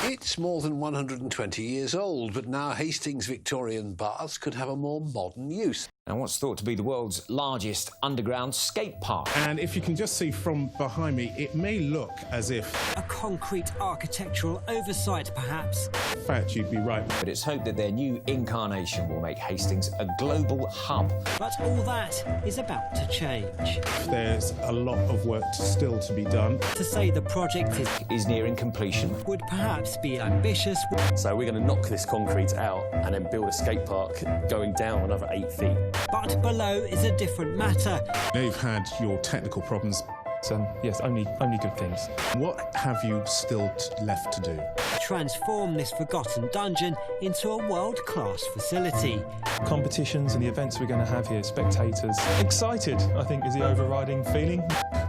It's more than 120 years old, but now Hastings Victorian Baths could have a more modern use. And what's thought to be the world's largest underground skate park. And if you can just see from behind me, it may look as if... a concrete architectural oversight, perhaps. In fact, you'd be right. But it's hoped that their new incarnation will make Hastings a global hub. But all that is about to change. There's a lot of work still to be done. To say the project is nearing completion would perhaps be ambitious. So we're going to knock this concrete out and then build a skate park going down another 8 feet. But below is a different matter. They've had your technical problems. So, yes, only good things. What have you still left to do? Transform this forgotten dungeon into a world-class facility. Competitions and the events we're going to have here, spectators. Excited, I think, is the overriding feeling.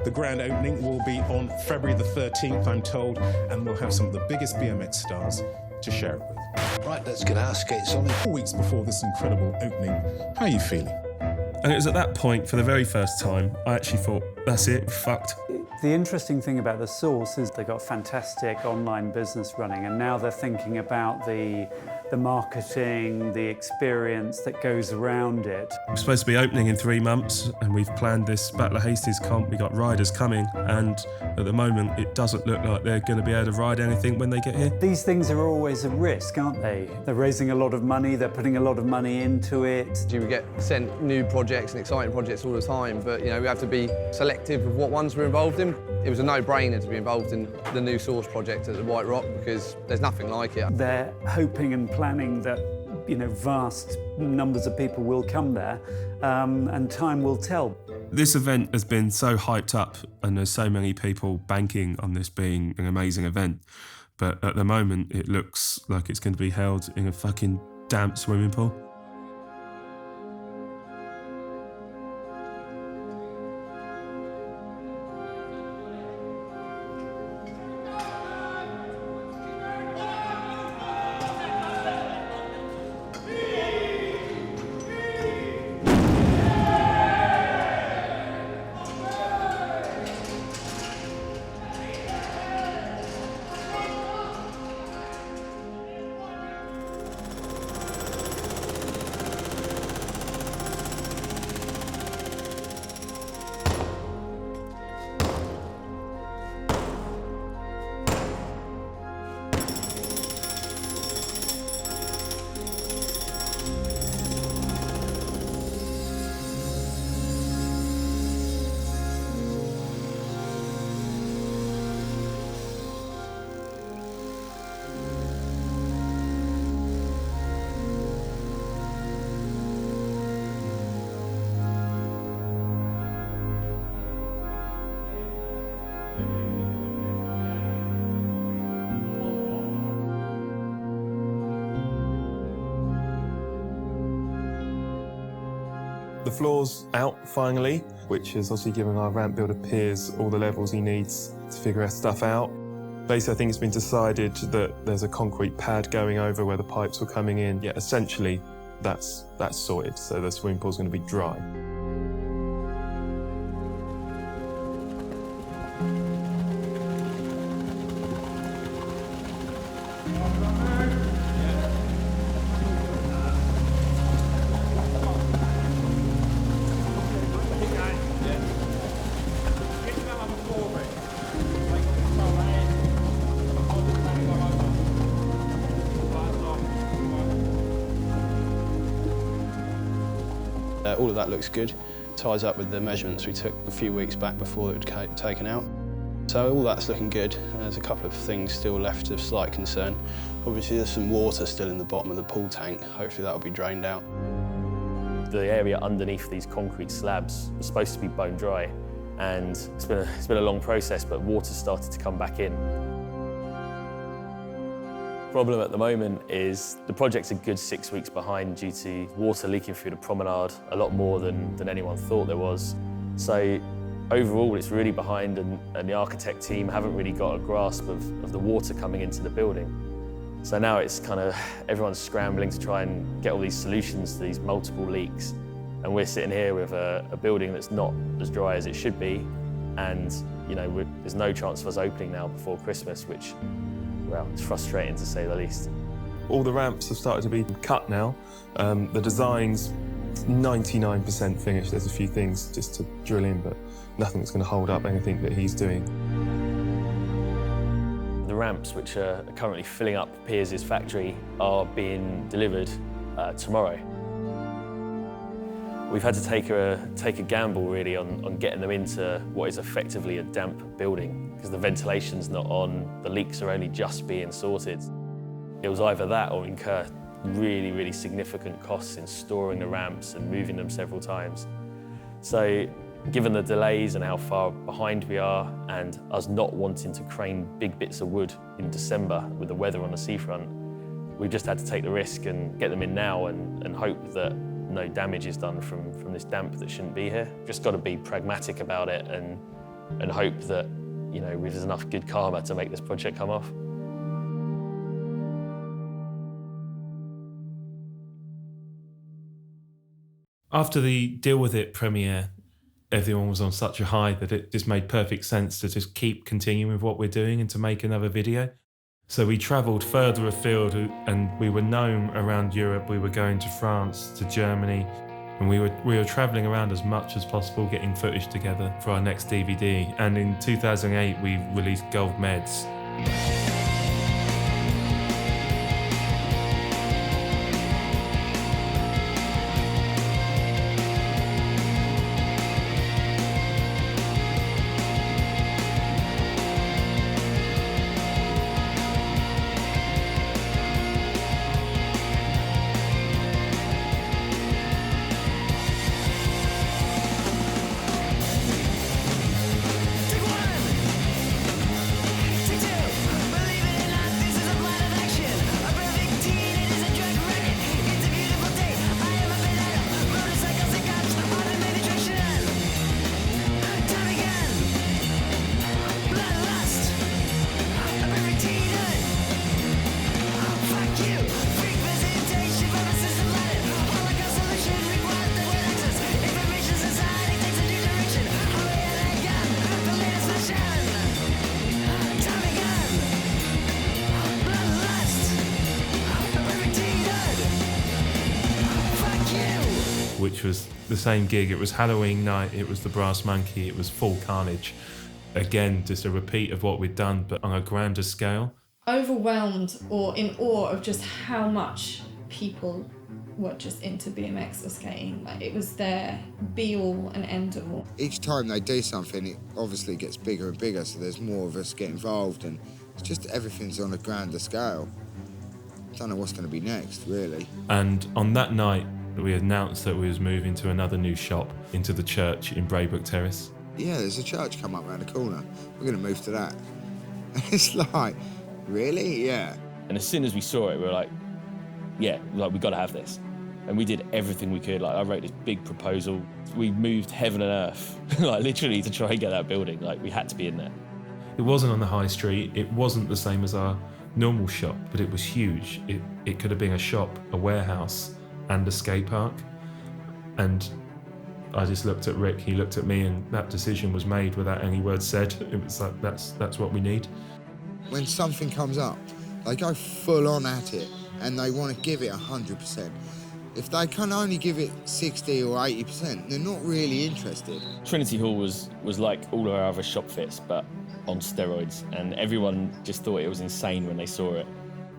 The grand opening will be on February the 13th, I'm told, and we'll have some of the biggest BMX stars to share it with. Right, let's get our skates on. 4 weeks before this incredible opening, how are you feeling? And it was at that point, for the very first time, I actually thought, that's it, we're fucked. The interesting thing about The Source is they've got fantastic online business running, and now they're thinking about the marketing, the experience that goes around it. We're supposed to be opening in 3 months, and we've planned this Battle of Hastings comp. We've got riders coming, and at the moment, it doesn't look like they're going to be able to ride anything when they get here. These things are always a risk, aren't they? They're raising a lot of money, they're putting a lot of money into it. We get sent new projects and exciting projects all the time, but you know, we have to be selective of what ones we're involved in. It was a no-brainer to be involved in the new Source project at the White Rock because there's nothing like it. They're hoping and planning that, you know, vast numbers of people will come there, and time will tell. This event has been so hyped up, and there's so many people banking on this being an amazing event. But at the moment, it looks like it's going to be held in a fucking damp swimming pool. The floor's out finally, which has obviously given our ramp builder Piers all the levels he needs to figure our stuff out. Basically, I think it's been decided that there's a concrete pad going over where the pipes were coming in. Yeah, essentially, that's sorted, so the swimming pool's going to be dry. All of that looks good. Ties up with the measurements we took a few weeks back before it was taken out. So all that's looking good. There's a couple of things still left of slight concern. Obviously there's some water still in the bottom of the pool tank. Hopefully that'll be drained out. The area underneath these concrete slabs was supposed to be bone dry, and it's been a long process, but water started to come back in. Problem at the moment is the project's a good 6 weeks behind due to water leaking through the promenade, a lot more than anyone thought there was. So overall it's really behind, and the architect team haven't really got a grasp of the water coming into the building. So now it's kind of everyone's scrambling to try and get all these solutions to these multiple leaks. And we're sitting here with a building that's not as dry as it should be, and you know there's no chance of us opening now before Christmas, which well, it's frustrating to say the least. All the ramps have started to be cut now. The design's 99% finished. There's a few things just to drill in, but nothing that's going to hold up anything that he's doing. The ramps, which are currently filling up Piers' factory, are being delivered tomorrow. We've had to take a gamble really on getting them into what is effectively a damp building, because the ventilation's not on, the leaks are only just being sorted. It was either that or incur really, really significant costs in storing the ramps and moving them several times. So, given the delays and how far behind we are, and us not wanting to crane big bits of wood in December with the weather on the seafront, we've just had to take the risk and get them in now and hope that no damage is done from this damp that shouldn't be here. Just got to be pragmatic about it and hope that, you know, there's enough good karma to make this project come off. After the Deal With It premiere, everyone was on such a high that it just made perfect sense to just keep continuing with what we're doing and to make another video. So we travelled further afield and we were known around Europe. We were going to France, to Germany, and we were travelling around as much as possible, getting footage together for our next DVD. And in 2008, we released Gold Meds. Which was the same gig. It was Halloween night, it was the Brass Monkey, it was full carnage. Again, just a repeat of what we'd done, but on a grander scale. Overwhelmed or in awe of just how much people were just into BMX or skating. Like, it was their be-all and end-all. Each time they do something, it obviously gets bigger and bigger, so there's more of us get involved, and it's just everything's on a grander scale. Don't know what's going to be next, really. And on that night, we announced that we was moving to another new shop, into the church in Braybrook Terrace. Yeah, there's a church come up around the corner. We're going to move to that. And it's like, really? Yeah. And as soon as we saw it, we were like, yeah, like, we got to have this. And we did everything we could. Like, I wrote this big proposal. We moved heaven and earth, like literally, to try and get that building. Like, we had to be in there. It wasn't on the high street. It wasn't the same as our normal shop, but it was huge. It could have been a shop, a warehouse, and a skate park. And I just looked at Rick, he looked at me, and that decision was made without any words said. It was like, that's what we need. When something comes up, they go full on at it and they want to give it 100%. If they can only give it 60 or 80%, they're not really interested. Trinity Hall was like all of our other shop fits, but on steroids, and everyone just thought it was insane when they saw it.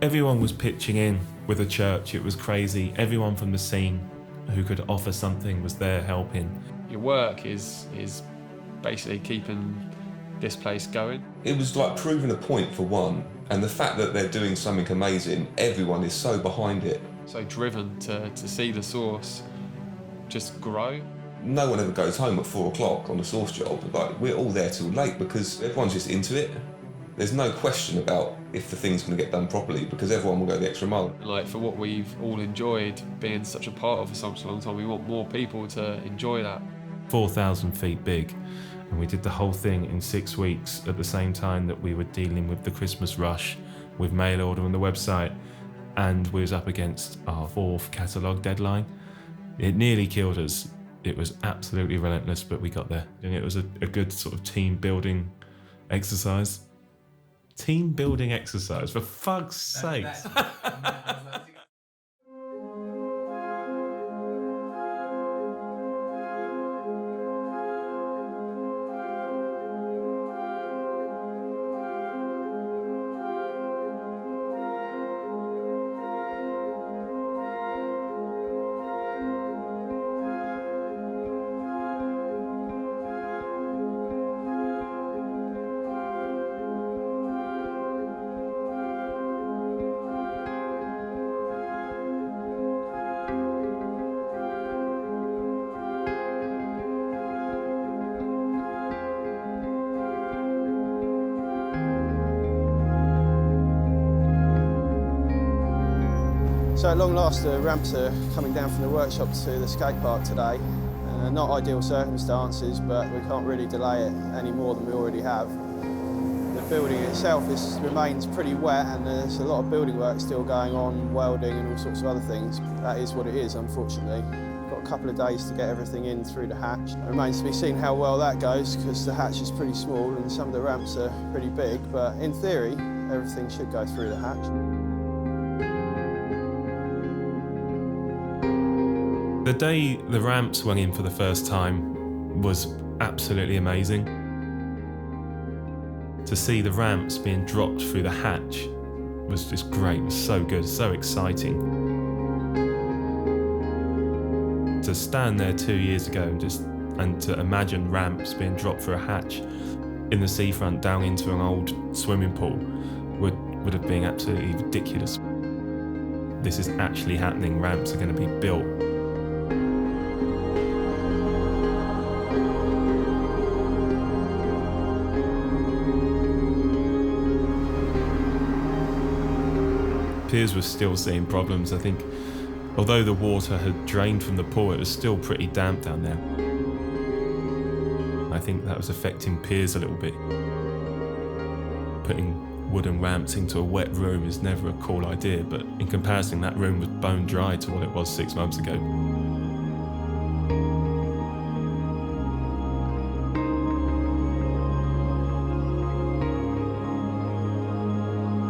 Everyone was pitching in with a church. It was crazy. Everyone from the scene who could offer something was there helping. Your work is basically keeping this place going. It was like proving a point for one, and the fact that they're doing something amazing, everyone is so behind it. So driven to see the Source just grow. No one ever goes home at 4 o'clock on a Source job. Like, we're all there till late because everyone's just into it. There's no question about if the thing's going to get done properly because everyone will go the extra mile. Like, for what we've all enjoyed being such a part of for such a long time, we want more people to enjoy that. 4,000 feet big, and we did the whole thing in 6 weeks at the same time that we were dealing with the Christmas rush, with mail order on the website, and we was up against our 4th catalogue deadline. It nearly killed us. It was absolutely relentless, but we got there. And it was a good sort of team building exercise. Team building exercise, for fuck's sake. So at long last, the ramps are coming down from the workshop to the skate park today. Not ideal circumstances, but we can't really delay it any more than we already have. The building itself remains pretty wet, and there's a lot of building work still going on, welding and all sorts of other things. That is what it is, unfortunately. Got a couple of days to get everything in through the hatch. It remains to be seen how well that goes, because the hatch is pretty small and some of the ramps are pretty big, but in theory, everything should go through the hatch. The day the ramps went in for the first time was absolutely amazing. To see the ramps being dropped through the hatch was just great. It was so good, so exciting. To stand there 2 years ago and to imagine ramps being dropped through a hatch in the seafront down into an old swimming pool would have been absolutely ridiculous. This is actually happening. Ramps are going to be built. Piers was still seeing problems. I think although the water had drained from the pool, it was still pretty damp down there. I think that was affecting Piers a little bit. Putting wooden ramps into a wet room is never a cool idea, but in comparison, that room was bone dry to what it was 6 months ago.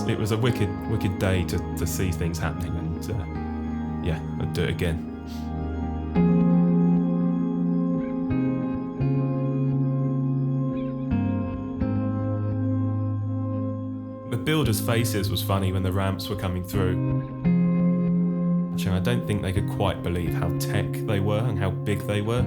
It was a wicked day to see things happening, and yeah, I'd do it again. The builders' faces was funny when the ramps were coming through. I don't think they could quite believe how tech they were and how big they were.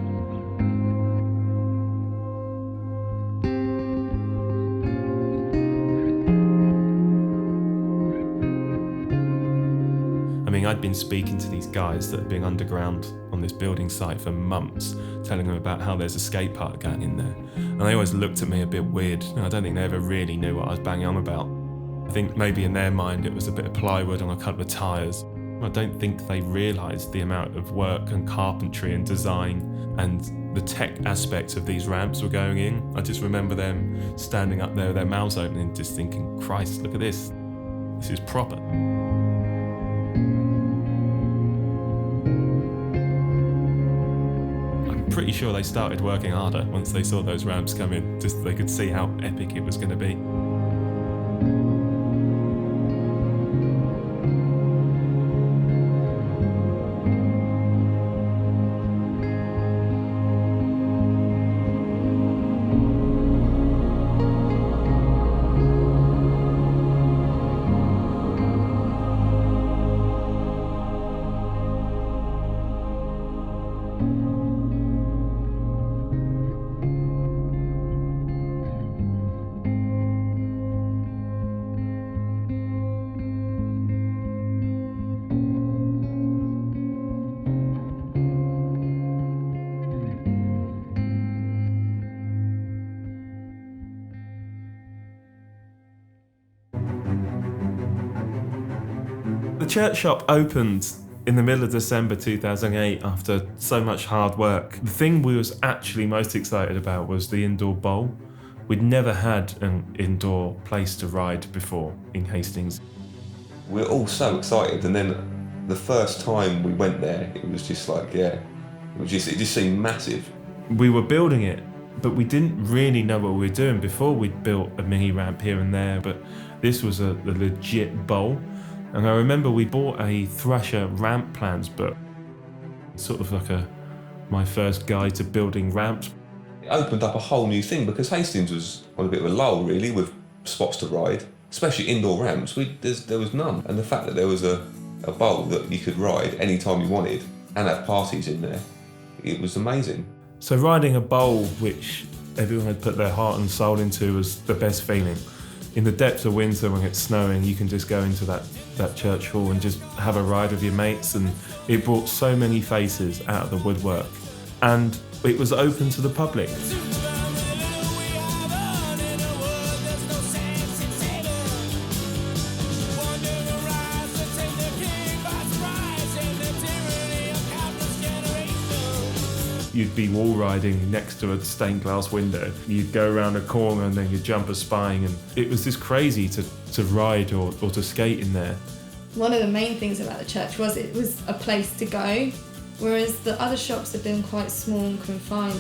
I'd been speaking to these guys that had been underground on this building site for months, telling them about how there's a skate park going in there. And they always looked at me a bit weird. I don't think they ever really knew what I was banging on about. I think maybe in their mind it was a bit of plywood on a couple of tyres. I don't think they realised the amount of work and carpentry and design and the tech aspects of these ramps were going in. I just remember them standing up there with their mouths open and just thinking, Christ, look at this. This is proper. Pretty sure they started working harder once they saw those ramps come in, just so they could see how epic it was going to be. The church shop opened in the middle of December 2008 after so much hard work. The thing we was actually most excited about was the indoor bowl. We'd never had an indoor place to ride before in Hastings. We're all so excited, and then the first time we went there, it was just like, yeah, it just seemed massive. We were building it, but we didn't really know what we were doing. Before we'd built a mini ramp here and there, but This was a legit bowl. And I remember we bought a Thrasher ramp plans book, sort of like my first guide to building ramps. It opened up a whole new thing because Hastings was on a bit of a lull really with spots to ride, especially indoor ramps. There was none. And the fact that there was a bowl that you could ride anytime you wanted and have parties in there, it was amazing. So riding a bowl which everyone had put their heart and soul into was the best feeling. In the depths of winter when it's snowing, you can just go into that church hall and just have a ride with your mates, and it brought so many faces out of the woodwork. And it was open to the public. You'd be wall riding next to a stained glass window. You'd go around a corner and then you'd jump a spine, and it was just crazy to ride or to skate in there. One of the main things about the church was it was a place to go, whereas the other shops have been quite small and confined.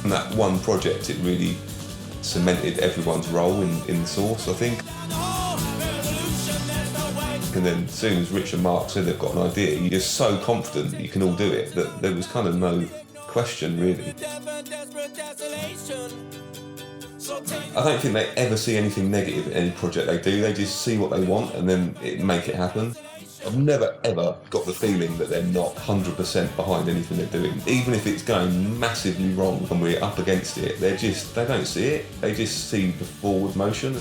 And that one project, it really cemented everyone's role in the Source, I think. And then as soon as Rich and Mark said they've got an idea, you're just so confident that you can all do it that there was kind of no question really. I don't think they ever see anything negative in any project they do. They just see what they want and then make it happen. I've never ever got the feeling that they're not 100% behind anything they're doing. Even if it's going massively wrong and we're up against it, they don't see it. They just see the forward motion.